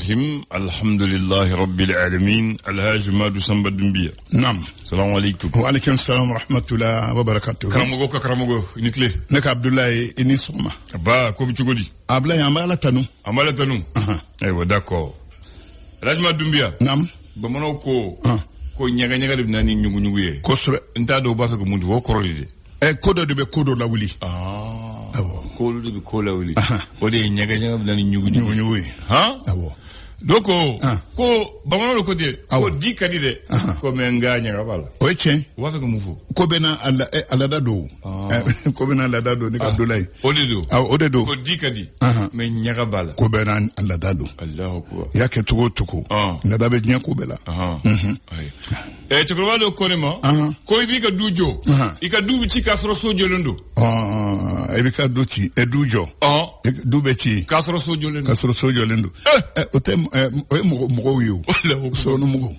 الرحيم الحمد لله رب العالمين الهاج مادو سامبا دمبيا نعم السلام عليكم وعليكم السلام ورحمة الله وبركاته كرامغو نيتلي نك عبد الله إني سوما با كوبي تشغودي أبلا يامبالا تانو ايوا داكو الهاج مادو دمبيا نعم بمانو ko nyaga nyaga de nani nyugu nyugu ye kosre nta do ba fa ko mundi wo korolide kodo de be kodo la wuli kodo de be kola wuli o de nyaga nyaga de nani nyugu nyugu ha awo doko ko bamano ko de ko di kadi de ko menga nyaga bala o che wa fa ko mufu ko bena ala dado ko bena ala dado ni Abdoulaye o de do ko di kadi men nyaga bala ko bena ala dado Allahu akbar yake tuko na dabe nyako bela tukrovado konema ko ibi ka dujo ika dubi ci kasro sojo londo ibi ka duci dujo dube ci kasro sojo londo otem mo wiyo so no mo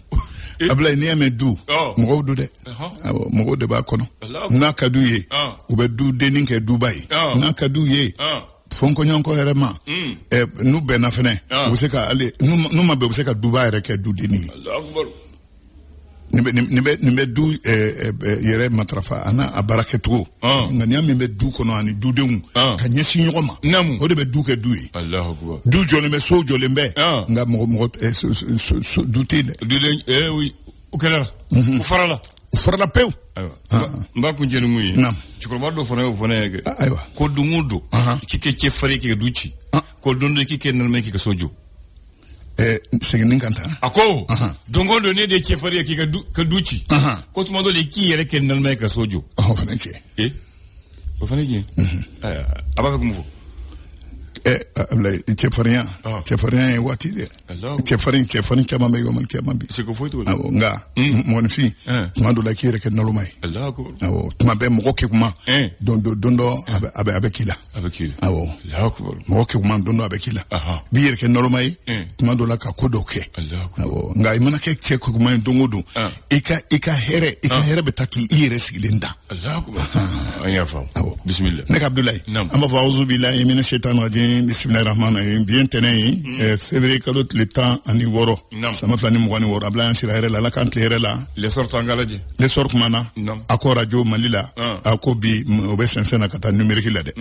abla ni ame du mo du de mo de ba kono na ka du ye o be du de nin ke Dubai na ka du ye fonko nyonko herema nu be na fene o se ka ale nu ma be o se ka Dubai re ke du de ni Allahu akbar nimbe du yere matrafa ana abaraketu ngani ambe du kono ani du de ka nyesi nyoma o de be du ke du Allahu akbar du jole me so jole mbe nga mo du tine du de oui o kala o farala pew mba ku njenu muy nam ci ko bardo fone aywa ko du ngudo kike ci fari ke duci ko dondo kike nal me kike sojo seginin kanta ako dongondo ne de chefari ki ka duci ko tuma do le ki yere ken nal me ka sojo fana ce o fana ji aba ko mu ablay chefarian wati de chefarin kama me yo man kama bi se ko foito nga mon fi tuma do la ki yere ken nal may Allah ko tuma be mo ko kuma dondo abe kila Allah ko mo ko kuma dondo abe kila bi yere ken nal may tuma do la ka kodo ke nga imana ke che ko kuma dongodo ika here be taki yere silinda Allah ko aya fam bismillah nek Abdoulaye amba fa auzu billahi minash shaitanir rajim bismillahir rahmanir rahim bien tenay février kalot le temps ani woro sama flani mo woni woro abla ansira here la kan tere la les sortes ngalaji les sortes mana ako radio malila ako bi obe sensena kata numérique la de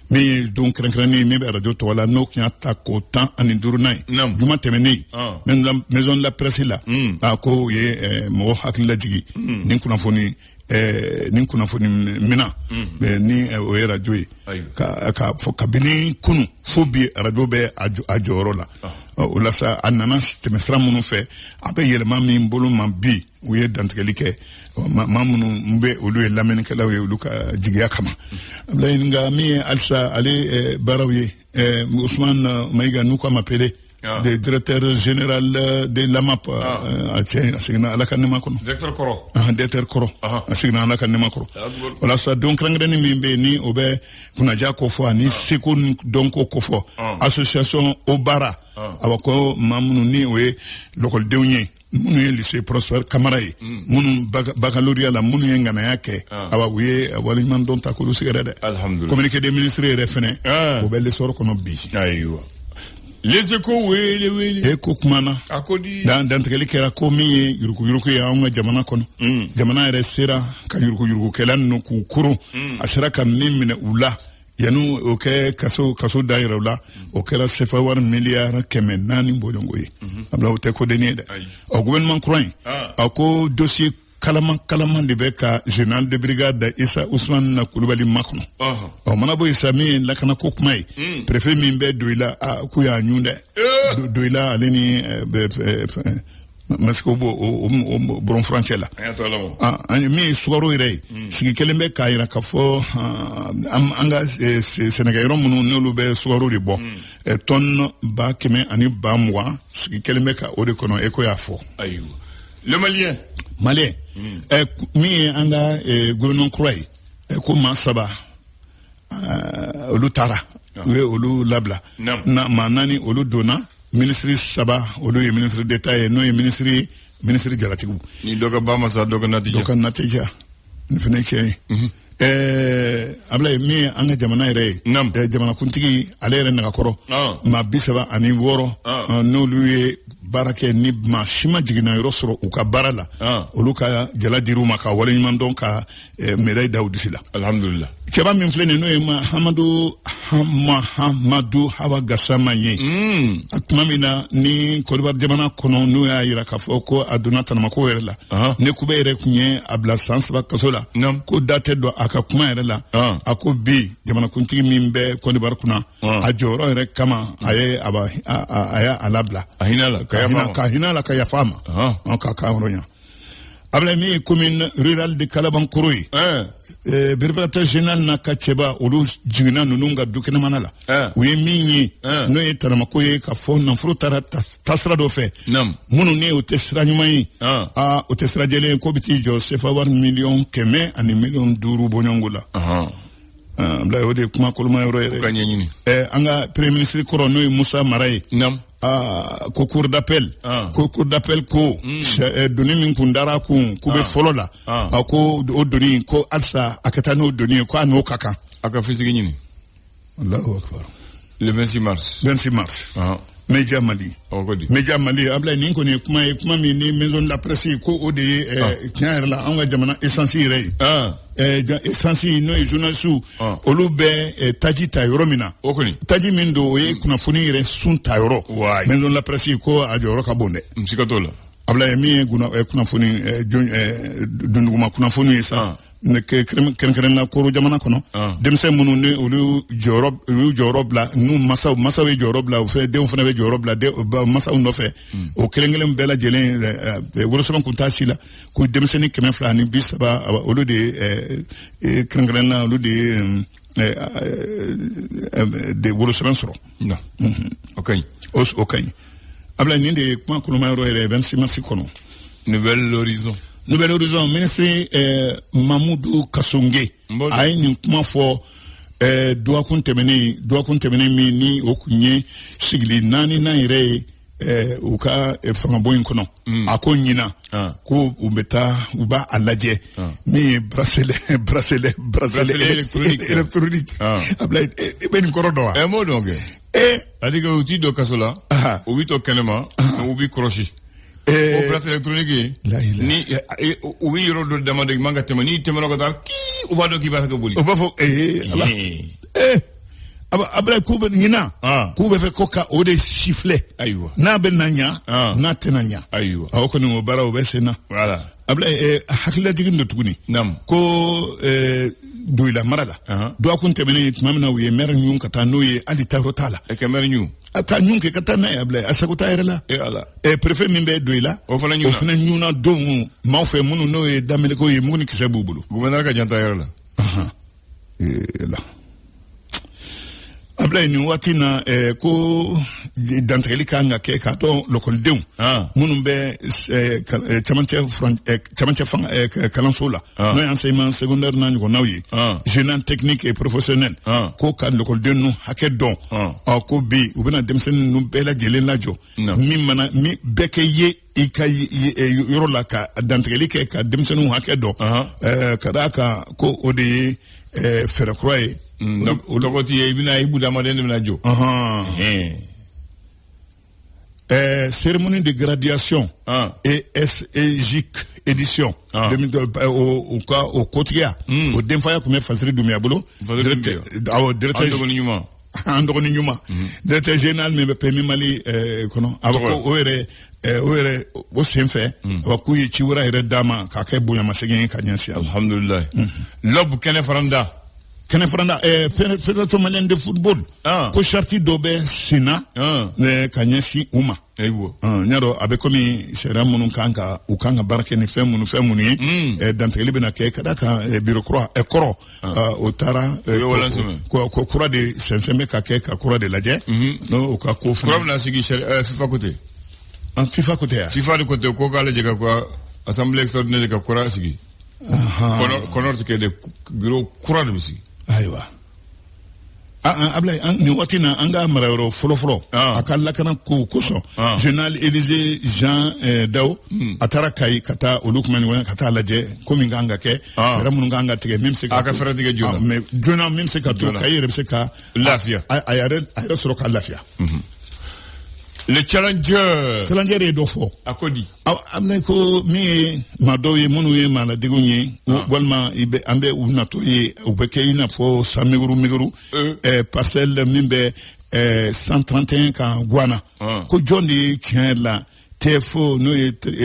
mais donc krenkrani mi be radio to wala no knya ta ko temps ani durunay juma temeni men la maison de la presse la ako ye mo hakla jigi nin kuna foni mina ni o radio ka fo kabini kunu fo bi radio be ajoro la o la sa anana temesra munu fe abe yelema min bolu man bi o ye dantkeli ke mamunu mbe olu lamene kala we olu ka jigiya kama abla nga mi alsa ale barawi Ousmane Maïga nous comme appelé de directeur général de l'AMAP asigna ala kanema kono directeur koro asigna ala kanema koro wala sa donc rangani mimbe ni obe kuna jako fo ni sekun donc ko fo association Obara abako mamunu ni we lokol dewnye munu ye lycée Prosper Camara ye munu baccalauréat la munu ye ngana yake awa wuye wali man don takulu sigara de alhamdulillah communiqué des ministres refene obele soro kono bisi aywa les échos wele e ko kumana akodi dan tekeli kera ko mi yuruku ya nga jamana kono jamana re sera ka yuruku kelan no ku kuru asera kam nimine ula yanu oke kaso daira ula okera sefa 1 milliard kemenani bolongo yi abla o te ko deni de o gouvernement croix ako dossier kalama de beka général de brigade Issa Ousmane Koulibaly Makno o manabo Issa mi la kana ko kumai préfet mi be doila ku ya nyunde doila aleni masko bo bon franchela mi suwaro ire sigi kelembe kaira ka fo anga Sénégal romunu nolu be suwaro de bo ton ba keme ani ba mwa sigi kelembe ka ode kono eko ya fo ayu le malien mi anga gouvernement croix ko masaba olu tara we olu labla na manani olu dona ministre saba olu ye ministre d'état et no ye ministre jalatigu ni doga bama sa doga natija ni fana cɛ abla mi an ka jamana yɛrɛ ye jamana kuntigi ale yɛrɛ nagakɔrɔ maa 36 n'olu ye baara kɛ ni maa si ma jiginna yɔrɔ sɔrɔ u ka baara la olu ka jala dir'u ma ka waleɲuman dɔn ka médaille da u disi la alhamdulillah cɛba min filɛ nin n'o ye Mahamadu Hawa Gassama ye a tuma min na ni Côte d'Ivoire jamana kɔnɔ n'o y'a jira k'a fɔ ko a donna tanamako yɛrɛ la ne kube yɛrɛ tun ye a bila san 3 kaso la ko da tɛ dɔn a ka kuma yɛrɛ la a ko bi jamanakuntigi min bɛ Côte d'Ivoire kunna a jɔyɔrɔ yɛrɛ kama a y'a labila ka hinɛ la ka yafa a ma k'a kan yɔrɔ ɲa abla mi commune rurale de Kalabankoro ye vérificateur général n'a ka cɛba olu jiginna ninnu ka du kɛnɛmana la u ye min ye n'o ye tanamako ye ka fɔ nafolo taara tasira dɔ fɛ minnu ni o tɛ sira ɲuman ye o tɛ sira jɛlen ko bɛ t'i jɔ sefa wari 100,000 ani 500,000 bɔɲɔngo la abla o de ye kuma koloma yɔrɔ yɛrɛ an ka premier ministre kɔrɔ n'o ye Musa Mara ye ko cour d'appel ko doni min kun dara kun k'u bɛ fɔlɔ la ko o doni ko alisa a ka taa n'o doni ye ko a n'o ka kan a ka fisigi ɲini Allahu akbar le 26 mars Media Mali abla nin kɔni ye kuma min ni maison de la presse ko o de ye tiɲɛ yɛrɛ la an ka jamana essence yɛrɛ ye essence n'o ye journaliste olu bɛ taji ta yɔrɔ min na taji min don o ye kunnafoni yɛrɛ sun ta yɔrɔ maison de la presse ko a jɔyɔrɔ ka bon dɛ sika t'o la abla min ye kunnafoni dunduguma kunnafoni ye sa kɛrɛnkɛrɛnna koro jamana kɔnɔ denmisɛn minnu ni olu jɔyɔrɔ bila n'u masaw ye jɔyɔrɔ bila u fɛ denw fana bɛ jɔyɔrɔ bila masaw nɔfɛ o kelen bɛɛ lajɛlen wolosɛbɛn kun t'a si la ko denmisɛnnin 230 olu de ye kɛrɛnkɛrɛnna olu de ye wolosɛbɛn sɔrɔ o ka ɲi abla nin de ye kuma kolomayɔrɔ yɛrɛ 26 mars kɔnɔ Nouvel Horizon ministre Mamoudou Kassonge a ye nin kuma fɔ dɔgɔkun tɛmɛnen min ni o kun ye sigili 4 yɛrɛ ye u ka fangabɔ in kɔnɔ a ko ɲina ko u b'a lajɛ min ye bracelet électronique abla i bɛ nin kɔrɔ dɔn wa m'o dɔn kɛ c'est-à-dire u t'i don kaso la u b'i to kɛnɛma u b'i kɔlɔsi o bracelet électronique ni u bɛ yɔrɔ dɔ dama de man ka tɛmɛ n'i tɛmɛna ka taa kii u b'a dɔn k'i b'a fɛ ka boli u b'a fɔ abla k'u bɛ ɲina k'u bɛ fɛ ko ka o de siffler n'a bɛ na ɲa n'a tɛna ɲa o kɔni o baara o bɛ sen na abla hakililajigin dɔ tuguni ko Doila mara la dɔgɔkun tɛmɛnen tuma min na u ye maire ɲun ka taa n'o ye hali tayɔrɔ t'a la maire ɲun a ka ɲun kɛ ka taa n'a ye abla a sago t'a yɛrɛ la préfet min bɛ Doila o fana ɲuna don maaw fɛ minnu n'o ye daminɛko ye mun ni kisɛ b'u bolo gouverneur ka jan t'a yɛrɛ la abla nin waati na ko dantigɛli kan ka kɛ k'a dɔn lɔkɔlidenw minnu bɛ camancɛ kalanso la n'o ye enseignement secondaire n'a ɲɔgɔnnaw ye jeune technique et professionnel ko ka lɔkɔliden ninnu hakɛ dɔn ko bi u bɛna denmisɛnnin ninnu bɛɛ lajɛlen lajɔ min bɛɛ kɛ ye i ka yɔrɔ la ka dantigɛli kɛ ka denmisɛnninw hakɛ dɔn ka d'a kan ko o de ye fɛɛrɛ kura ye o tɔgɔ ti ye i bɛna i budamaden de bɛna jɔ cérémonie de graduation et SEJIC édition o kotigiya o denfaya tun bɛ Fasiri Dunbiya bolo an dɔgɔnin ɲuman directeur général min bɛ PMI Mali kɔnɔ a bɛ ko o sen fɛ a bɛ k'u ye ci wɛrɛ yɛrɛ d'a ma k'a kɛ bonyamasegin ye ka ɲɛsin alhamdulilayi lɔbu kɛnɛ faranda fédération malienne de football ko charte dɔ bɛ senna ka ɲɛsin u ma n y'a dɔn a bɛ komi sariya minnu u kan ka baara kɛ ni fɛn minnu ye dantigɛli bɛna kɛ ka d'a kan biro kɔrɔ o taara ko kura de sɛnsɛn bɛ ka kɛ ka kura de lajɛ n'o ka ko fana kura bɛna sigi FIFA côté FIFA côté ya FIFA de côté ko k'ale de ka ko assemblée extraordinaire de ka kura sigi kɔnɔ tɛ kɛ de biro kura de bɛ sigi ayiwa Ablaye ni watina anga marayoro folo akalla kana ko koso Général Élysée Jean Daw atara kai kata olukmani wana kata laje komi nganga ke fera mun nganga tige même c'est aka fera tige jona mais jona même c'est ka to kai rebe c'est ka lafia ayare soro ka lafia le challenger est do fo akodi amna ko mi madoye munu ye mala digunye walma ibe ambe unato ye ubeke ina fo samiguru parcelle mimbe 131 ka Guana ko jondi tient la TFO no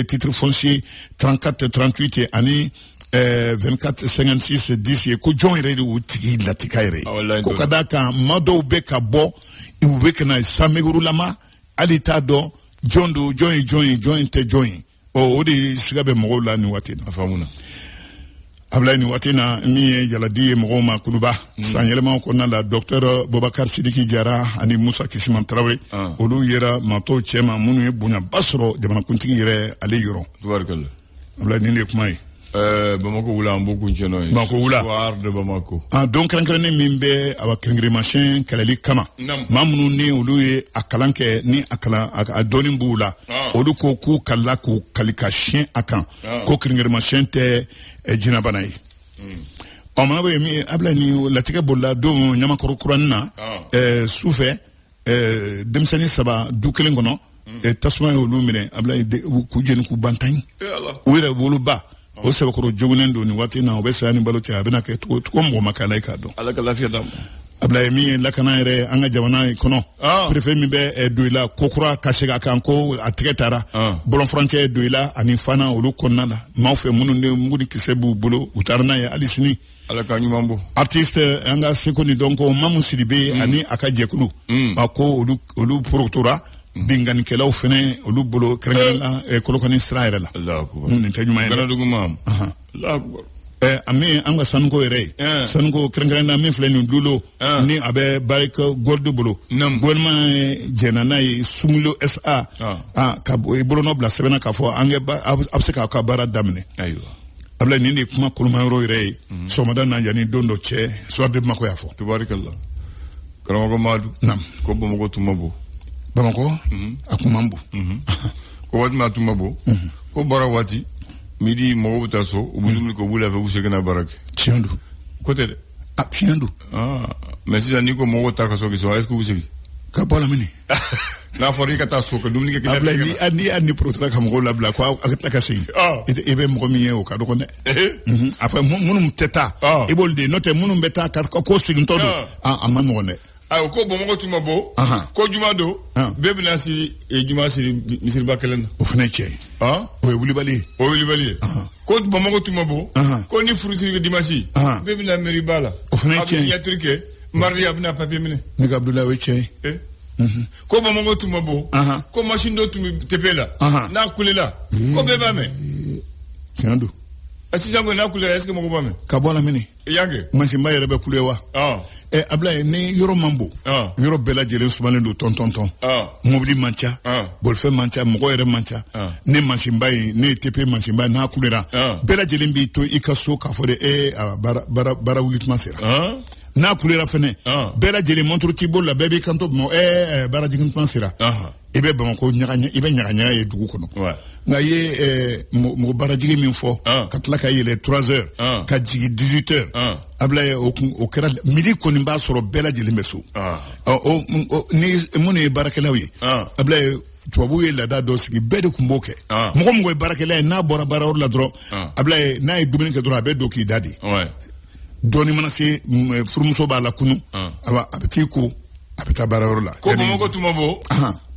titre foncier 34 38 ani 24 56 10 ko jon redu uti la tikaire ko kadaka mado be ka bo ubeke na samiguru lama alita do jondo join te join odi sigabe mogola ni watina afamuna abla ni watina mi jaladi mogoma kuluba sanyelema ko na la docteur Boubacar Sidiki Diarra ani Moussa Kisiman Traoré olu yera mato chema munu bunya basro jamana kuntigi yere ale yoro tubarkalla abla ni ne kumai Bamako wula mboku ncheno soir de Bamako donc krenkrene mimbe awa krengri machin kalali kama mamunu ni olu ye akalanke ni akala adoni mbula olu ko ku kala ko kalika chien akan ko krengri machin te jinabana yi mana be mi abla ni latika bolla do nyama koro kuranna soufe demsani saba du kelen gono tasma olu mine abla ku jeni ku bantagne wira bolu ba o sebe ko jogunen do ni watina o be sani baloti abina ke to mo makala ka do ala ka lafiya dam abla mi lakana ere anga jamana kono préfet mi be doila kokura kashega kan ko atketara bolon frontière doila ani fana olu konna la mawfe munu ne mudi kisebu bolo utarna ya alisini ala ka nyumambo artiste anga sekoni donc mamu sidibe ani akajekulu ako olu proctora bingani kelaw fene olu bolo krengala kolokoni Israël la Allahu akbar ni tanyuma gana dugumam Allahu akbar ami anga sango ere sango krengala mi fleni dulo ni abe barik gold bolo golma jenana sumulo SA ka bolo no bla sebena ka fo ange abseka ka bara damne aywa abla ni kuma kulma ro ere so madana yani dondo che so de mako ya fo tubarakallah karamo madu ko bomo tumabo Bamako akumambu ko wadi ma tumabo ko bara wati midi mo buta so ubundu ko bula fa usegena barake tiandu côté de tiandu mais si ani ko mo wota ka so ki so est-ce que usegi ka bola mini na fori ka ta so ko dumni ke abla ni ani protra kam go labla ko akatla ka sey ebe mo mi e o ka do ko ne afa munum teta ebol de note munum beta ka ko sigin todo amman mo ne ay ko bomo tumabo ko jumado bebna si juma si misir bakelen o fene che o wuli bali ko bomo tumabo ko ni fruitiri dimashi bebna meri bala o fene che ya turke mardi abna papier mine ni Abdullah we che ko bomo tumabo ko machine do tumi tepela na kulela ko beba me tiandu asi jango na kulela est-ce que mo ko bame ka bola mini yange machine ba rebe kulewa abla ni yoro mambo yoro bela jele sumalen do tonton mobili mancha bolfe mancha mogo yere mancha ne machine ne tepe machine na kulera bela jele bi to ikaso ka fode bara wulitman sera na kulera fene bela jele montre tibo la bebe kanto mo bara jigintman sera ibe Bamako ibe nyaganya ye dugu kono nga ye mo barajigi min fo katla ka yele 3h ka jigi 18h abla o kera midi koni ba soro bela jeli meso ni moni barakelawi abla tubabu ye lada do sigi bede kumboke mo barakela na bora bara or la dro abla na e dumini ke dro abe do ki dadi doni mana se furmuso ba la kunu aba abeti ko abeta bara or la ko mo ko tumabo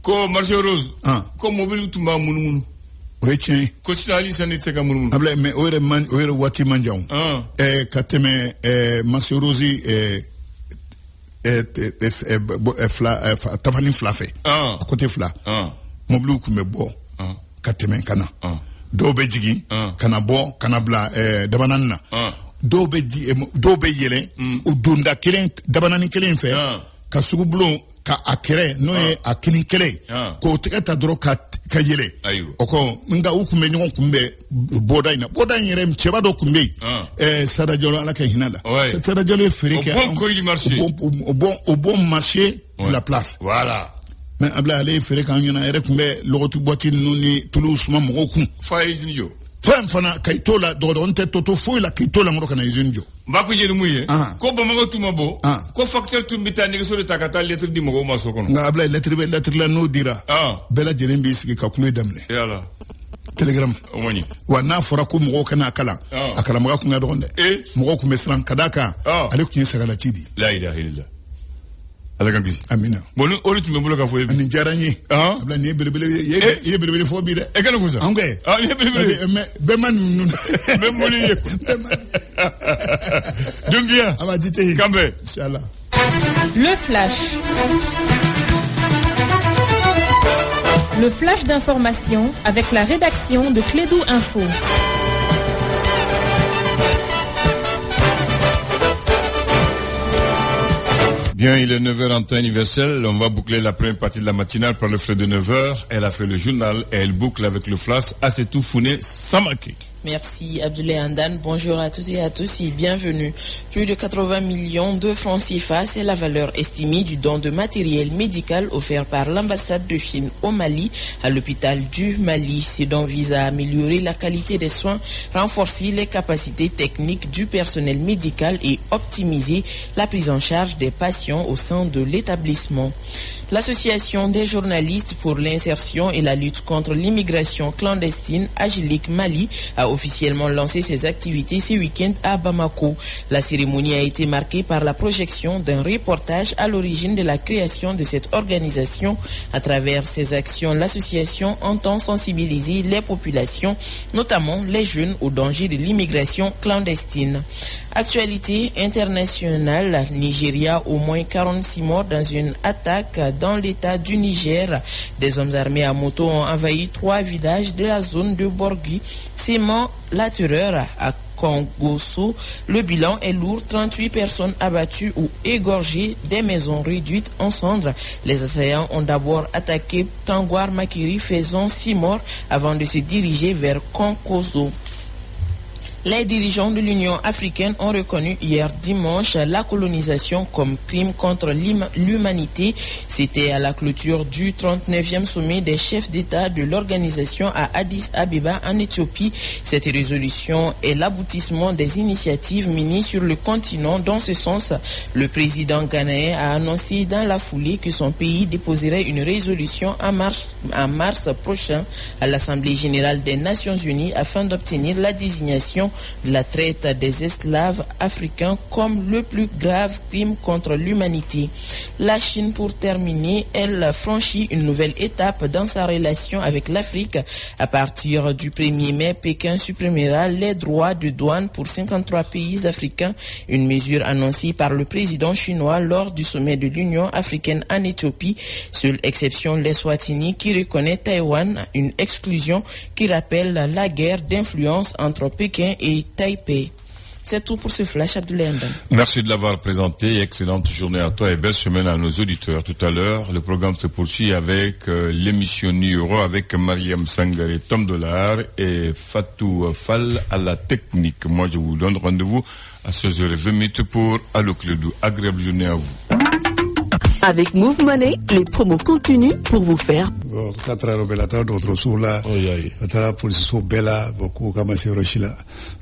ko marché rose ko mobile tumba mununu oyechen ko stali sanite ka mununu abla me oire wati manjaw kateme marché rose tafani flafe côté fla mobile ku me bo kateme kana do be jigi kana bo kana bla dabananna do be yele o dunda kelen dabanani kelen fe ka sugublo ka akere no ye akini kele ko tigata dro ka kayele oko nga ukumbe nyon kumbe boda ina yere mcheba do kumbe Sada Diallo ala ka hinala Sada Diallo fere au bon marché de la place voilà mais abla ale fere kan yona yere kumbe logotu boti nuni Toulouse ma moku fayizinjo fana kaitola do on te toto fo la kaitola ngoro kana izinjo mbako jeri muye ko bamago tumabo ko facteur tumbita ni so takata lettre di mogo masokono nga abla lettre la no dira bela jeri mbi sigi ka kulu damne yalla telegram omoni wa na fora ko mogo kana akala maga ko ngado gonde mogo ko mesran kadaka ale ko sagala tidi la ilaha illallah alagangi amina bonu olu tumbe bulo ka fo ani jarani abla ni belebele fo bi de e kana fusa angé ni belebele mais be man nun be moli ye dungia aba dite kambe inchallah. Le flash d'information avec la rédaction de Clédou Info. Bien, il est 9h en temps universel. On va boucler la première partie de la matinale par le frais de 9h. Elle a fait le journal et elle boucle avec le flash. Assetou Founé Samake. Merci Abdoulaye Andan, bonjour à toutes et à tous et bienvenue. Plus de 80 millions de francs CFA, c'est la valeur estimée du don de matériel médical offert par l'ambassade de Chine au Mali à l'hôpital du Mali. Ce don vise à améliorer la qualité des soins, renforcer les capacités techniques du personnel médical et optimiser la prise en charge des patients au sein de l'établissement. L'Association des journalistes pour l'insertion et la lutte contre l'immigration clandestine, Agilic Mali, a officiellement lancé ses activités ce week-end à Bamako. La cérémonie a été marquée par la projection d'un reportage à l'origine de la création de cette organisation. À travers ses actions, l'association entend sensibiliser les populations, notamment les jeunes, au danger de l'immigration clandestine. Actualité internationale, Nigeria, au moins 46 morts dans une attaque dans l'état du Niger. Des hommes armés à moto ont envahi 3 villages de la zone de Borgui, sémant la terreur à Kongoso. Le bilan est lourd, 38 personnes abattues ou égorgées, des maisons réduites en cendres. Les assaillants ont d'abord attaqué Tangwar Makiri, faisant 6 morts avant de se diriger vers Kongoso. Les dirigeants de l'Union africaine ont reconnu hier dimanche la colonisation comme crime contre l'humanité. C'était à la clôture du 39e sommet des chefs d'État de l'organisation à Addis Abeba en Éthiopie. Cette résolution est l'aboutissement des initiatives menées sur le continent. Dans ce sens, le président ghanéen a annoncé dans la foulée que son pays déposerait une résolution en mars prochain à l'Assemblée générale des Nations unies afin d'obtenir la désignation de la traite des esclaves africains comme le plus grave crime contre l'humanité. La Chine, pour terminer, elle franchit une nouvelle étape dans sa relation avec l'Afrique. À partir du 1er mai, Pékin supprimera les droits de douane pour 53 pays africains, une mesure annoncée par le président chinois lors du sommet de l'Union africaine en Éthiopie. Seule exception, l'Eswatini qui reconnaît Taïwan, une exclusion qui rappelle la guerre d'influence entre Pékin et Taipei. C'est tout pour ce flash, Abdoulaye Andan. Merci de l'avoir présenté. Excellente journée à toi et belle semaine à nos auditeurs. Tout à l'heure, le programme se poursuit avec l'émission Numéro avec Mariam Sangare, Tom Dollar et Fatou Fall à la technique. Moi, je vous donne rendez-vous à 16h20 pour Allo Clédou. Agréable journée à vous. Avec Move Money, les promos continuent pour vous faire.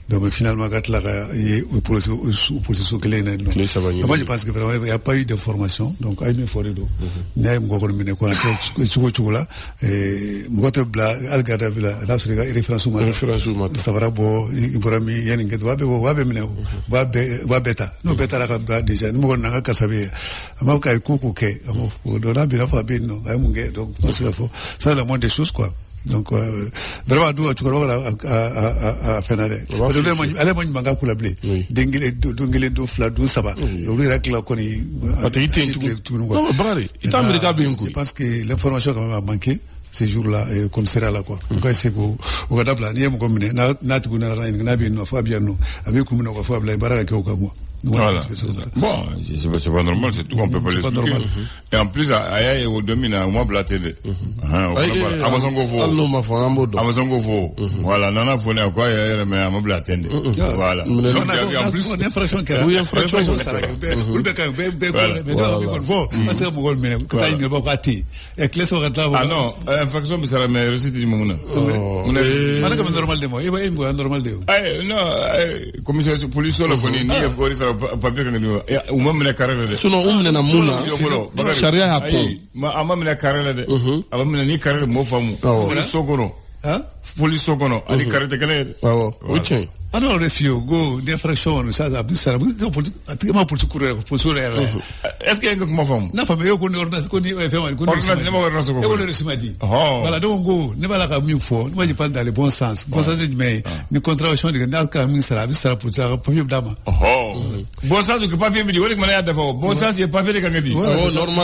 Donc finalement, quand moi je pense que vraiment il n'y a pas eu d'information. Donc il y a une forêt d'eau. Il y a une grande mine qu'on a et m'gote bla algada vila l'Afrique référence au matin. Ça va bon. Ibrahim Yaninget wabe mine wabeta. No beta la déjà. Nous on a qu'à savoir. Amaka ikuku ke. Dona bila fa bino. Amunge donc parce que ça la moindre des choses quoi. Donc vraiment nous tu crois à Fenade allez moi manga kula blé dengile do fla do saba donc il rakla koni je pense que l'information quand même a manqué ces jours-là comme sera là quoi donc c'est que au gadabla ni mo comme na tu na bi no fa bien no avec comme no fa bla baraka ke o kamo Voilà. Bon, c'est pas normal, c'est tout qu'on peut pas l'expliquer. Et en plus, aïe, au domine, moi, blaté. Amazon Gofo. Amazon Gofo. Voilà, nana, faut n'est quoi, mais à me blaté. Voilà. En plus, une infraction qui est. Oui, infraction. Ah non, infraction, mais ça la met récite du monde. Normal de moi. Normal de. Non, commissaire de police, on connaît ni papier que nous. Ou même les carrés. Sinon, on n'a mouna. Charia a pris. Ma maman les carrés. Avant de ni carré, mon femme. Police Sogono. Police Sogono. Ali carré de Canada. Oui, tiens. Alors, le fio, go, d'infraction, ça, ça, pratiquement pour se courir, pour se courir. Est-ce qu'il y a une femme? Non, mais il y a une ordonnance, il y a une ordonnance, voilà, donc, go, ne va la faire mieux fort, moi, je parle dans le bon sens. Bon sens, mais, une contravention de Nalka, ministre, pour ça, papier d'âme. Bon sens, que papier, mais il y a de bon sens, il y a papier de Kangadi. Normalement,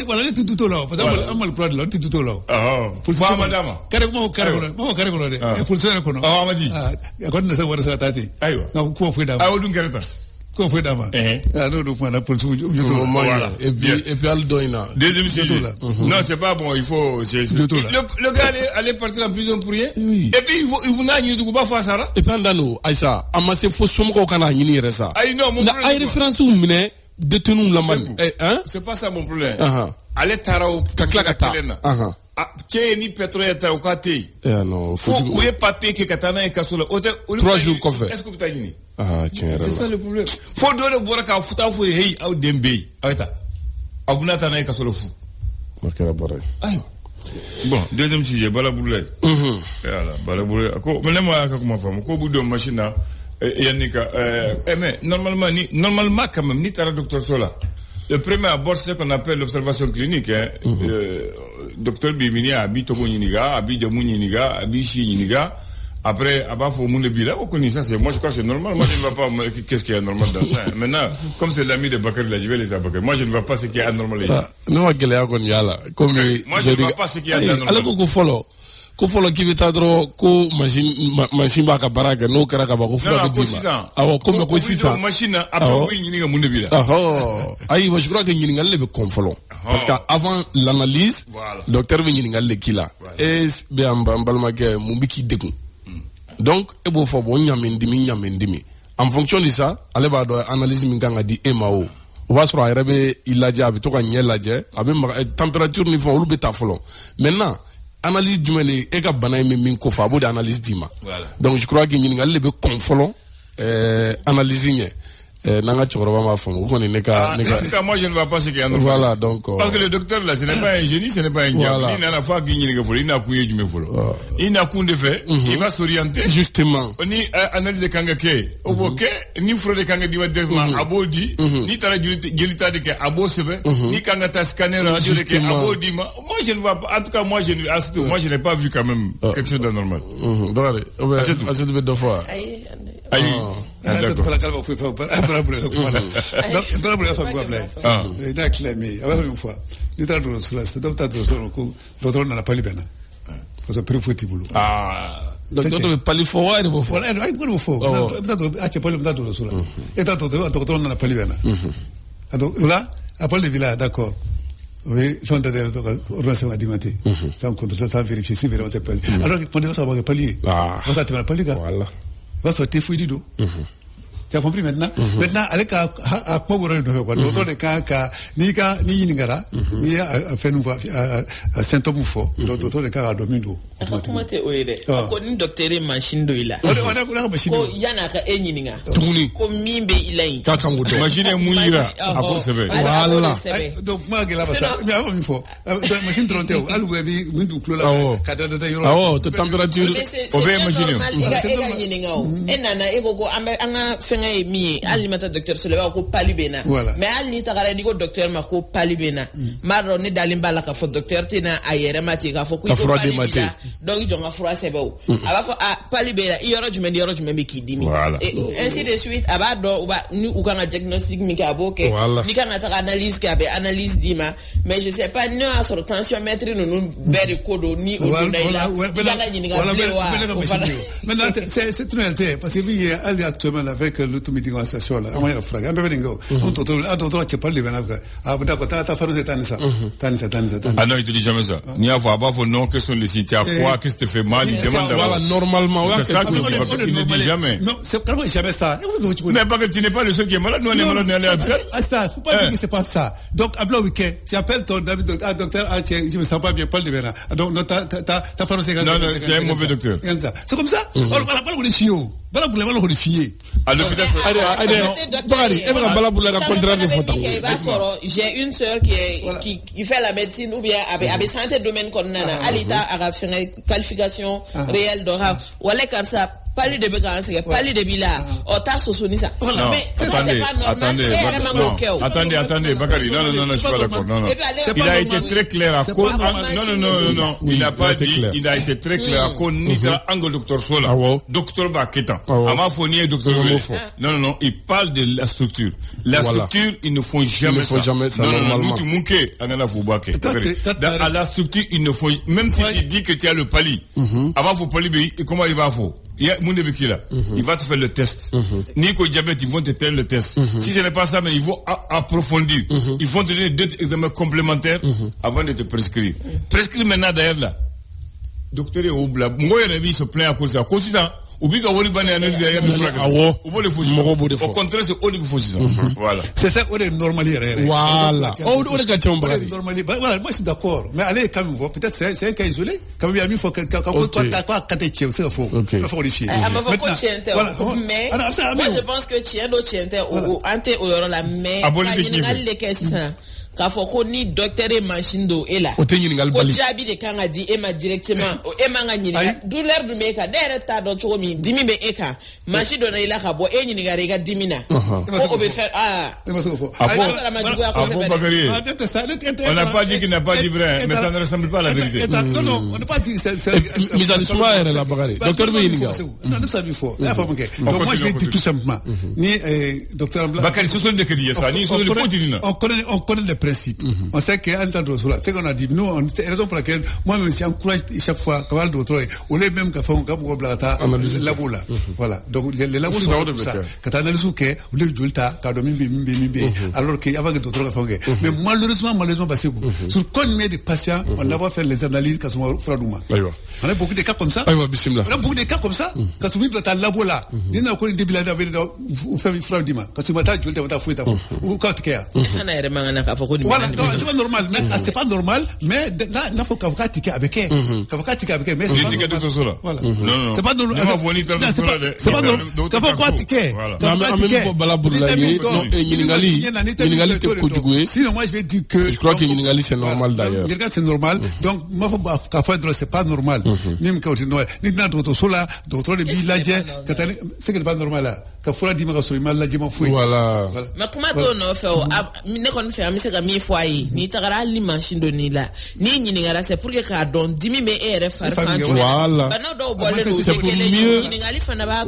voilà, tout là, parce que, on m'a le plan de l'autre, tout là. Pour ça, madame. Carrément, pour ça, on m'a dit. Ça va se tâter. Non, quoi fait d'abord. Ah, on garde. Quoi fait d'abord. Ah, non, donc, on a pour tout. Voilà. Et puis, Aldoina. Deuxième sujet. Non, c'est pas bon, il faut, le gars allait partir en prison pour rien. Oui. Et puis, il n'a ni de quoi faire ça, là. Et puis, Andano, Aïssa, amassé faux somme qu'on a ni ça. Ah, non, mon problème. Aïe, référence ou mine, détenu la man. Hein? C'est pas ça mon problème. Allez, Tarao, Kaklakata. Tiens, ni pétrole au côté. Non, faut où est papier que Katana et Kassola. 3 jours qu'on fait. Est-ce que vous t'as dit? Tiens, c'est ça le problème. Faut donner boire qu'à foutre, faut hey, au Dembe. Aïta. Abuna Tana et Kassola fou. Bon, deuxième sujet, Balaboulay. Voilà, Balaboulay. Mais moi, comment faire? Ko bout de machine là. Yannika, mais normalement, quand même, ni t'as le docteur Sola. Le premier abord, c'est ce qu'on appelle l'observation clinique. Docteur Bimini a habité Togo Niniga, habité Jamou Niniga, habité Niniga. Après, à bas, faut mon bila, on connaît ça. Moi, je crois que c'est normal. Moi, je ne vois pas qu'est-ce qui est anormal dans ça. Maintenant, comme c'est l'ami de Bakary, je vais les aborder. Moi, je ne vois pas ce qui est anormal ici. Non, moi, je ne vois pas ce qui est anormal. Alors, ko folo kibita dro ko machine ba ka baraka no kara ka ba ko fura dima awo ko me ko sisa machine après oui ni nga munde bila ayi je crois que ni ngal le confolo parce que avant l'analyse docteur bi ni ngal le kila et be amba balma ke mu biki deku donc e bo fo bo nyamendimi en fonction de ça ale ba do analyse mi nga di emao o va sur arabe il la jabi to ka nyelaje abe température ni fo lu beta folo maintenant analyse du mene et ka bana min ko fa bo d'analyse dima donc je crois que ni ngal le be confolo analyse ni nanga choroba ma famo ko ne ka moi je ne vois pas ce qu'il y a normal voilà donc parce que le docteur là ce n'est pas un génie ce n'est pas un diable il n'a pas gagné le folo il n'a couillé du me folo il n'a kunde fait il va s'orienter justement ni analyse kanga ke oboke ni fraude kanga di wadesma abodi ni tara gelita de ke abo sebe ni kanga ta scanner radio de ke abodi moi je ne vois pas en tout cas moi je n'ai pas vu quand même quelque chose d'anormal assez de deux fois docteur pali fo wa ro fo ay ko fo acce pali mta do sula eta docteur na pali bena ado là après le village d'accord oui fond de organisation alimentaire sans contrôle sans vérifier si vraiment c'est pali alors qu'on doit savoir que pali ça te va pali gars voilà va sortir fouille do tu as compris maintenant maintenant avec à pauvre de quoi d'autres de cas ni ngara ni a fait nous à symptôme fort d'autres de cas à domindo comment te oire ko ni docteur machine do ila on a machine ko yana ka enyinga tuni ko mimbe ilai ka kango to machine munira apo sebe voilà donc moi que là ça mais avant il faut machine tronté alu webi mindu klo la ka da yoro to température obe machine enyinga enana ego ko anga fenga mi alimata docteur se le ko palibena mais ali tagara diko docteur ma ko palibena maro ne dalimbala ka fo docteur tina ayere mati ka fo ko palibena donc jonga froid sebo aba fo palibena yoro jume ki dimi et ainsi de suite aba do ba ni ukanga diagnostic mi ka boke ni kana ta analyse ka be analyse dima mais je sais pas, nous, sur tensiomètre, nous, bête codo, ni au maintenant, c'est une réalité, parce que il y a actuellement avec l'automatisation, là, on a fragment, on te parle de Venaga. Ah, d'accord, t'as fait Tanissa. Ah non, il te dit jamais ça. Ni à voir, faut non, que sont les sites, à quoi, qu'est-ce qui te fait mal, il demande d'abord. Normalement, c'est ça qu'il ne dit jamais. Non, c'est jamais ça. Mais pas que tu n'es pas le seul qui est malade, nous, on est malade, on est allé à l'hôpital. Ah, ça, faut pas dire que c'est pas ça. Donc, à blanc week-end, tu appelles ton docteur, je me sens pas bien, Paul de Véna. Donc, t'as fait non, c'est un mauvais docteur. C'est comme ça? On va pas le chiot. Voilà pour les modifier. J'ai une sœur qui fait la médecine ou bien avec santé domaine qu'on a. Alita a fait une qualification réelle d'oral. Ou alors comme ça. Pas lui de bécancer, pas lui de bila. Ota sousonisa. Mais ça c'est pas normal. Attendez, Bakary. Non, je suis pas d'accord. Non. Il a été très clair à cause. Non. Il n'a pas dit. Il a été très clair à cause. Nitra angle docteur Sola. Docteur Baketan. Amafoni docteur. Non. Il parle de la structure. La structure, ils ne font jamais ça. Non. Tu munke. Angana Foubake. À la structure, ils ne font. Même s'il dit que tu as le pali. Avant faut pali, comment il va faire? Il va te faire le test. Nico diabète, ils vont te faire le test. Si ce n'est pas ça, mais ils vont approfondir. Ils vont te donner 2 examens complémentaires avant de te prescrire. Prescrire maintenant d'ailleurs là. Docteur Oubla, moi il se plaint à cause de ça. Cause ça. Au contraire, c'est au niveau de voilà. C'est ça, on est normalé. Voilà. Voilà, moi je suis d'accord. Mais allez, quand même, peut-être c'est un cas isolé. Quand même, il faut que toi, tu c'est faux. Il faut qualifier. Mais moi je pense que tu es d'autres ou ante ou la mais k'a fɔ ko ni docteur machine do e la ko jaabi de kan ka di e ma directement e man ka ɲininka douleur dun b'e kan ne yɛrɛ t'a dɔn cogo min dimi bɛ e kan machine donna i la ka bɔ e ɲininkara i ka dimi na ko o bɛ fɛ on n'a pas dit qu'il n'a pas dit vrai mais ça ne ressemble pas à la vérité. Non, on n'a pas dit c'est misali suma yɛrɛ la Bakary docteur bɛ ɲininka non ne savait fort la femme que donc moi je vais dire tout simplement ni docteur Bakary ce sont des crédits ça ni ce sont les faux dîners on connaît les principes. On sait qu'en tant que docteur, c'est qu'on a dit, nous, c'est la raison pour laquelle, moi-même, j'encourage chaque fois, quand on a le docteur, on est même qu'à faire un labo là. Voilà. Donc, les labos sont comme ça. Quand on a le souquet, on est julta, quand on alors qu'il y avait un docteur qui fait. Mais malheureusement, parce que, sur combien de patients, on a fait les analyses quand on a fait Fradouma. On a beaucoup de cas comme ça. On a beaucoup de cas comme ça. Quand on a un labo là, il y a encore une débilité avec le Fradouma. Quand on a julta, on a fouillé, ou quand tu as. Voilà, non, c'est pas normal, mais c'est pas normal, mais là, il faut qu'avocat tique avec elle. Qu'avocat tique avec elle, mais c'est pas normal. Voilà. Non. C'est pas normal. C'est pas normal. Qu'avocat tique. Sinon, moi, je vais dire que. Je crois que Yningali, c'est normal d'ailleurs. C'est normal. Donc, moi, c'est pas normal. Même quand tu es ni dans d'autres sola, d'autres village, c'est que pas normal là. Kafura di maka so mal la jima fouy voilà mais comment to no fe ne kon fe am se ka mi foyer ni tagara li machine do ni la ni ni ngara c'est pour que ka don dimi me ere far fan voilà bana do bolle do c'est pour mieux ni ngali fa na ba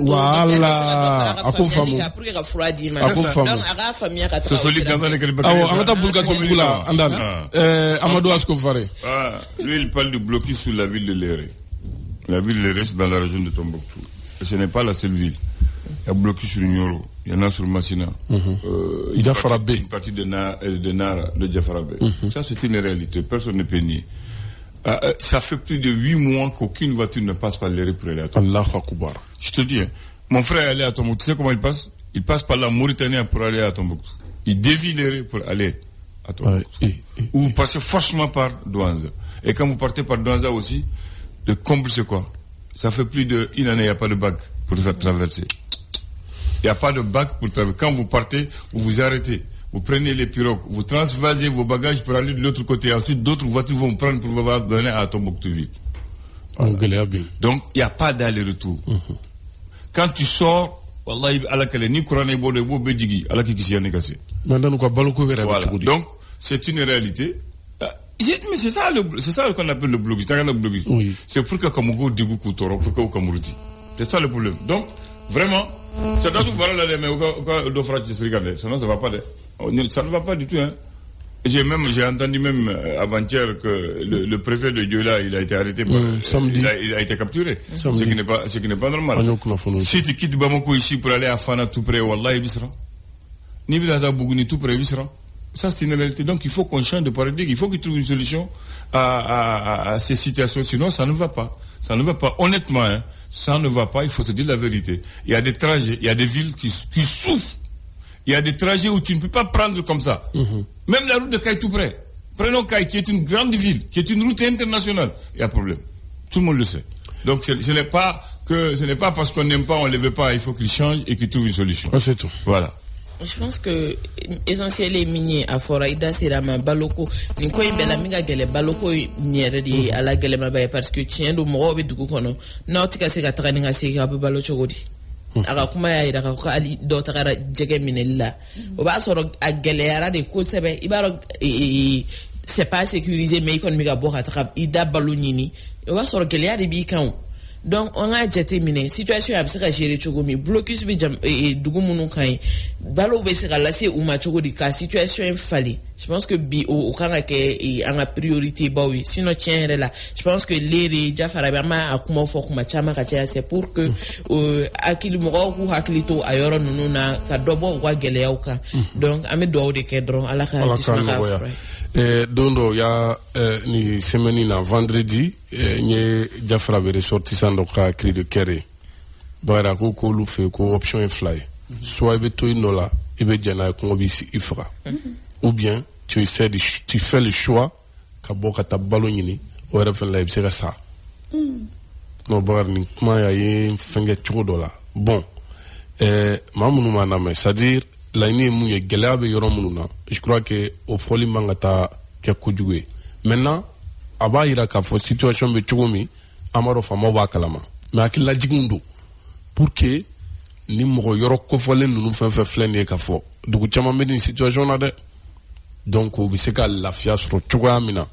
voilà ako famu pour que ka fura di ma ako famu donc aga famille ka so li ganza ne kali awo amata bulka ko fula andan Amadou Asko Faré lui il parle du blocus sur la ville de Léré. La ville de Léré c'est dans la région de Tombouctou et ce n'est pas la seule ville. Il y a bloqué sur Nioro, il y en a sur Massina, une partie de Nara, de Diafarabé. Ça, c'est une réalité, personne ne peut nier. Ça fait plus de 8 mois qu'aucune voiture ne passe par l'Éré pour aller à Tombouctou. Allahu Akbar. Je te dis, mon frère est allé à Tombouctou, tu sais comment il passe? Il passe par la Mauritanie pour aller à Tombouctou. Il dévie l'Éré pour aller à Tombouctou. Ou vous passez forcément par Douanza. Et quand vous partez par Douanza aussi, le comble c'est quoi? Ça fait plus d'une année, il n'y a pas de bague pour faire traverser. Il n'y a pas de bac pour traverser. Quand vous partez, vous vous arrêtez. Vous prenez les pirogues, vous transvasez vos bagages pour aller de l'autre côté. Ensuite, d'autres voitures vont prendre pour vous donner à Tombouctou-Ville. Voilà. Donc, il n'y a pas d'aller-retour. Quand tu sors, wallahi, ni Kourane Bodo, voilà. Donc, c'est une réalité. Mais c'est ça qu'on appelle le blogus. Oui. C'est pour que Kamugo Dibou Koutoro, pour que Kamuruti. C'est ça le problème. Donc, vraiment, c'est dans ce que vous parlez là, mais au cas d'offrage, sinon ça ne va pas. Ça ne va pas du tout, hein. J'ai entendu même avant-hier que le préfet de Diola, il a été arrêté, il a été capturé. Ce qui n'est pas normal. Si tu quittes Bamako ici pour aller à Fana tout près, Wallah, il sera. Ni Bilada Bougouni tout près, il sera. Ça, c'est une réalité. Donc, il faut qu'on change de paradigme. Il faut qu'il trouve une solution à ces situations. Sinon, ça ne va pas. Ça ne va pas. Honnêtement, hein, ça ne va pas. Il faut se dire la vérité. Il y a des trajets, il y a des villes qui souffrent. Il y a des trajets où tu ne peux pas prendre comme ça. Même la route de Caille tout près. Prenons Caille, qui est une grande ville, qui est une route internationale. Il y a problème. Tout le monde le sait. Donc ce n'est pas parce qu'on n'aime pas, on ne le veut pas. Il faut qu'il change et qu'il trouve une solution. C'est tout. Voilà. Je pense que essentiel est minier à Foraïda c'est la baloko ni ko ibela minga gele baloko niere di ala gele mabaye parce que tien do mo be dugu kono nautika se ka training ase ka be balo chogodi aga kuma ya ida ka ali do takara jege minella o ba soro a gele yara de ko sebe ibaro c'est pas sécurisé mais économique ga bo ka ida balo nyini o ba soro gele yara bi kan. Donc on a jeté mine situation a se ka gérer chogomi blocus be jam dugu munu kan balo be se ka laisser ou ma chogodi ka situation fallait. Je pense que bi au kanga ke en priorité ba oui sinon tien là je pense que les jafara ba ma akuma fo kuma chama ka tia c'est pour que akili mo ko hakilito ayoro nunu na ka dobo wa gele yauka donc ame do de kedron ala ka dismaka Dondo ya ni semaine na vendredi nye Jafra be ressortissant donc a cri de Kéré bara ko lu fe ko option en fly soit be to inola ibe jana ko bisi ifra ou bien tu fais le choix ka boka ta balo nyini o ra fen la ibse ça no bar ni kuma ya yin fenge chodola bon mamunu maname c'est-à-dire la ni mu ye gelabe yoromuna je crois que au foli mangata ke kujugwe maintenant aba ira ka fo situation be chugomi amaro famo ba kalama mais akilla jigundo pour que ni mo yoro ko folen nu fa flene ka fo dugu chama medin situation na de donc o biseka la fia sur chugamina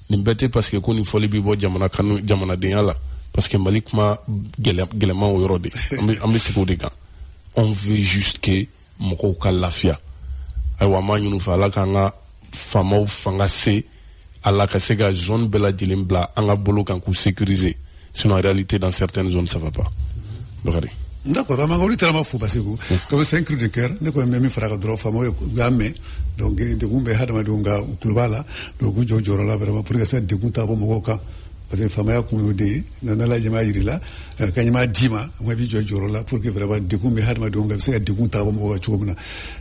ni bete parce que ko ni foli bi bo jamana kanu jamana de yala parce que malik ma gelema o yoro de ambi siko de ga on veut juste que moko ka lafia ay wa ma nyunu fa la kanga famo fanga se ala ka se ga zone bela dilim-bla anga bolo kan ku sécuriser sinon en réalité dans certaines zones ça va pas Bakari. D'accord, amangoli tellement fou parce que comme c'est un cri de cœur ne ko même fara dro famo gamme donc de gumbe hadama dunga ukulbala do ku jojoro la vraiment pour que ça de gunta bo moko ka parce que fama ya ku de na la jama yirila kanyama dima mo bi jojoro la pour que vraiment de gumbe hadama dunga c'est de gunta bo moko chomna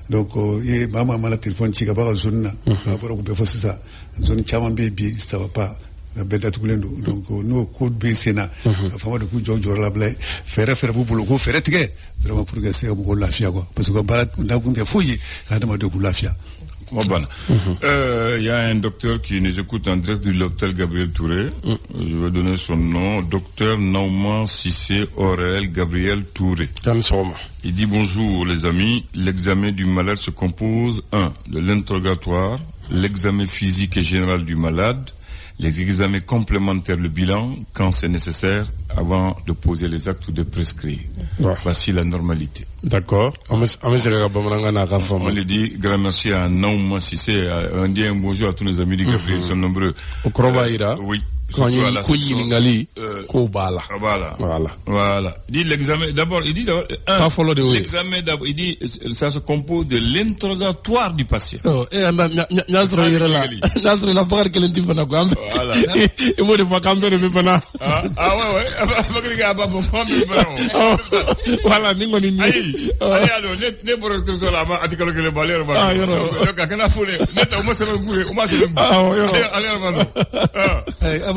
donc et mama mala téléphone ci ga ba zone na pour ko be fosse ça zone chama be bi ça va pas beda tukulendo donc no code be sena fama de ku jojoro la blay fere bu bulu ko fere tige vraiment pour que c'est mo la fia quoi parce que barat na ku nge fuyi hadama de ku la fia. Bon, il y a un docteur qui nous écoute en direct de l'hôpital Gabriel Touré. Je vais donner son nom, docteur Nauman Sissé Aurel Gabriel Touré. Il dit bonjour les amis, l'examen du malade se compose 1. de l'interrogatoire, l'examen physique et général du malade, les examens complémentaires, le bilan, quand c'est nécessaire, avant de poser les actes ou de prescrire. Voici la normalité. D'accord. On lui dit grand merci à Naouma Sissé. On dit un bonjour à tous nos amis du Gabriel, ils sont nombreux. Oui. Voilà. Il dit l'examen, d'abord, l'examen d'abord, il dit, ça se compose de l'interrogatoire du patient. Voilà.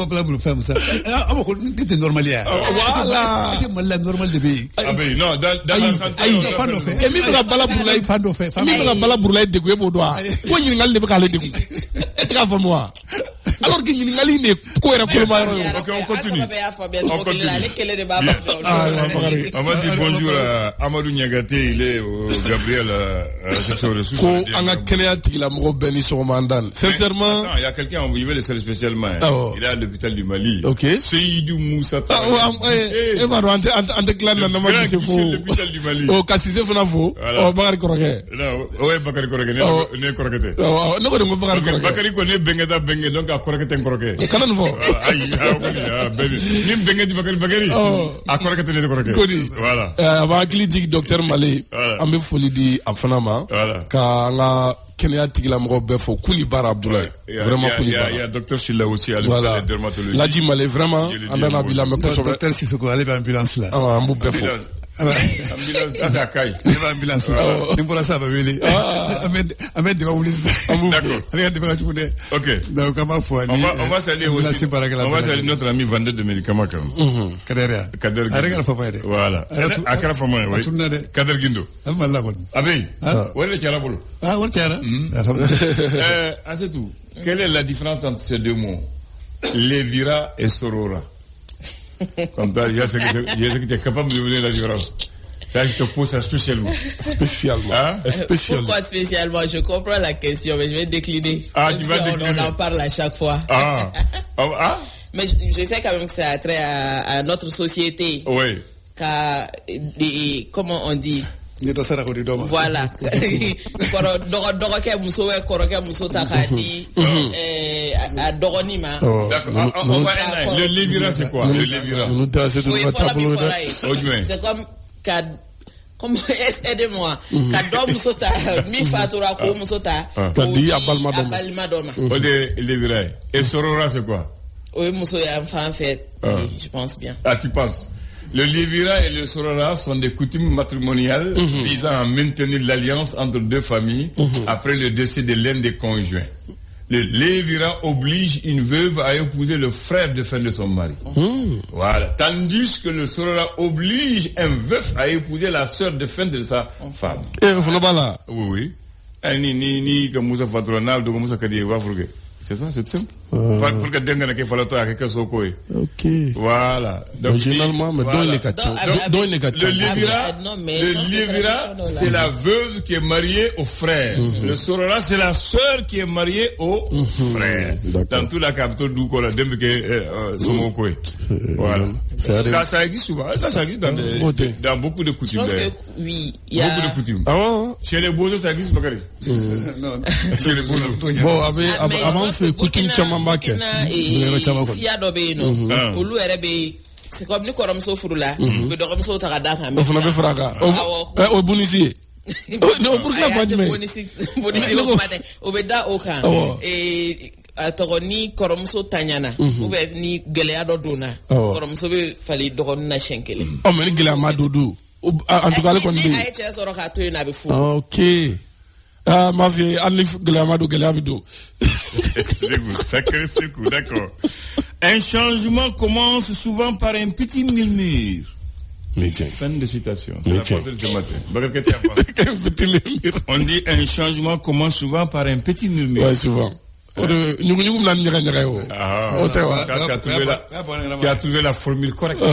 Pour faire ça. C'est normal. C'est la normal de pays. Ah ben non, dans la santé. Et mi la bala boulay fando fait. Mi la bala boulay de gwe bodoa. Ko nyingal de bakale de. Et ka fa moi. alors que ɲininkali de ko yɛrɛ koloma yɔrɔ ye. Ok, on continue. On va dire bonjour à Amadou Niagaté, il est au Gabriel section ressources. Ko an ka kɛnɛya tigilamɔgɔ bɛɛ ni sɔgɔma an dan. Sincèrement. Attends, il y a quelqu'un, je vais le saluer spécialement. Il est à l'hôpital du Mali. Ok. Seydou Moussa. E b'a dɔn an tɛ tila na ma se fo. L'hôpital du Mali. Ka Sise fana fo. Bakari kɔrɔkɛ. Non, ouais Bakari kɔrɔkɛ, ne kɔrɔkɛ tɛ. Ne ko de ko Bakari kɔrɔkɛ. Bakari ko ne bengeta benge donc a kɔrɔkɛ tɛ kɔrɔkɛ. Kana nin fɔ. Ayi, ni benge di Bakari. A kɔrɔkɛ tɛ ne kɔrɔkɛ. Kodi. Voilà. A b'a hakili jigin docteur Male. An bɛ foli di a fana ma. Ka an ka kɛnɛya tigilamɔgɔ bɛɛ fɔ Kuli Bara Abdoulaye. Vraiment Kuli Bara. Il y a docteur Silla aussi à l'hôpital de dermatologie. Laji Male vraiment an bɛ na bi lamɛn kosɛbɛ. Docteur Sissoko ale bɛ ambulance la. An b'u bɛɛ fɔ. Ambulance, ça c'est à Kaye. Il va ambulance là. Ni bɔra sa ba wele. An bɛ débat wuli sisan. D'accord. Ale ka débat ka jugu dɛ. Ok. Donc an b'a fɔ ani. On va saluer aussi. On va saluer notre ami vendeur de médicaments quand même. Kader Gindo. Ale ka fama ye dɛ. Voilà. A kɛra fama ye, oui. Atuna dɛ. Kader Gindo. An ma la kɔni. Abeyi. Wari de cayara bolo. Wari cayara. Asetu, quelle est la différence entre ces deux mots? Levira et Sorora. Comme ça, je sais que tu es capable de donner la différence. Ça, je te pose ça spécialement. Pourquoi spécialement? Je comprends la question, mais je vais décliner. Tu vas décliner. On en parle à chaque fois. Mais je sais quand même que ça a trait à notre société. Oui. Comment on dit? Voilà. Dɔgɔkɛ muso bɛ kɔrɔkɛ muso ta k'a di a dɔgɔnin ma. D'accord. Le lévira c'est quoi? Le lévira. C'est comme comment aidez-moi. Ka dɔ muso ta min fatura ko muso ta. Ka di a balima dɔ ma. O de lévira. Et sorora c'est quoi? O ye muso ye enfant fait. Je pense bien. Ah, tu penses? Le lévira et le sorora sont des coutumes matrimoniales visant à maintenir l'alliance entre deux familles après le décès de l'un des conjoints. Le lévira oblige une veuve à épouser le frère défunt de son mari. Voilà. Tandis que le sorora oblige un veuf à épouser la sœur défunte de sa femme. Oui. Ni comme Moussa Fatronal, donc Moussa Kadi va fruguer. C'est ça, c'est simple. Pour que Dengana qui fallait toi quelque chose. Ok. Voilà. Donc généralement, mais dans les cas. Le lévira, c'est la veuve qui est mariée au frère. Le sorora, c'est la sœur qui est mariée au frère. Dans tout la capitale d'où la dembe qui est Somokoé. Voilà. Ça existe souvent. Ça existe dans beaucoup de coutumes. Je pense que oui. Beaucoup de coutumes. Chez les Bozos, ça existe, Bakary? Non. Chez les Bozos. Bon, avant, c'est coutume Chamamba. Siya dɔ bɛ yen nɔ olu yɛrɛ bɛ c'est comme ni kɔrɔmuso furula u bɛ dɔgɔmuso ta ka d'a kan. O fana bɛ fara a kan. O ye bonisi ye. Non, Burkina Faso jumɛn? Bonisi ko kuma tɛ o bɛ da o kan. A tɔgɔ ni kɔrɔmuso taɲana ou bien ni gɛlɛya dɔ donna kɔrɔmuso bɛ fali dɔgɔnin na siɲɛ kelen. Mais ni gɛlɛya ma don dun en tout cas ale kɔni bɛ yen. Ni a ye cɛ sɔrɔ k'a to yen a bɛ furu. Ok. Ma fille, Ali Glamado Galabido. Sacré secours, d'accord. Un changement commence souvent par un petit murmure. Fin de citation. C'est la pensée de ce matin. On dit un changement commence souvent par un petit murmure. Oui, souvent. Tu as trouvé la formule correcte.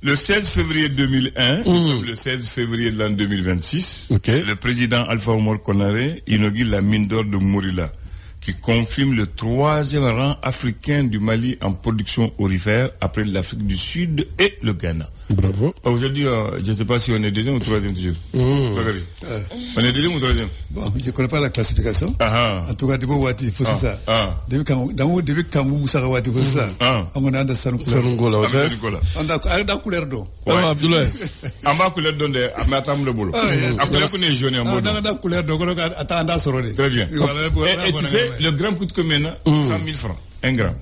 Le 16 février 2001, nous sommes le 16 février de l'an 2026, le président Alpha Oumar Konaré inaugure la mine d'or de Morila, qui confirme le 3e rang africain du Mali en production aurifère après l'Afrique du Sud et le Ghana. Bravo. Aujourd'hui, je ne sais pas si on est deuxième ou troisième toujours. On est deuxième ou troisième? Bon, je ne connais pas la classification. En tout cas, depuis Wati, il faut ça. Depuis quand Moussa Wati, il faut ça. On a Sanungola. On a couleur d'eau. Abdoulaye. On a couleur d'eau, mais attends le boulot. Après, on est jaune et en mode. On a couleur d'eau, très bien. Et tu sais, le gramme coûte combien? 100 000 francs. 1 gramme.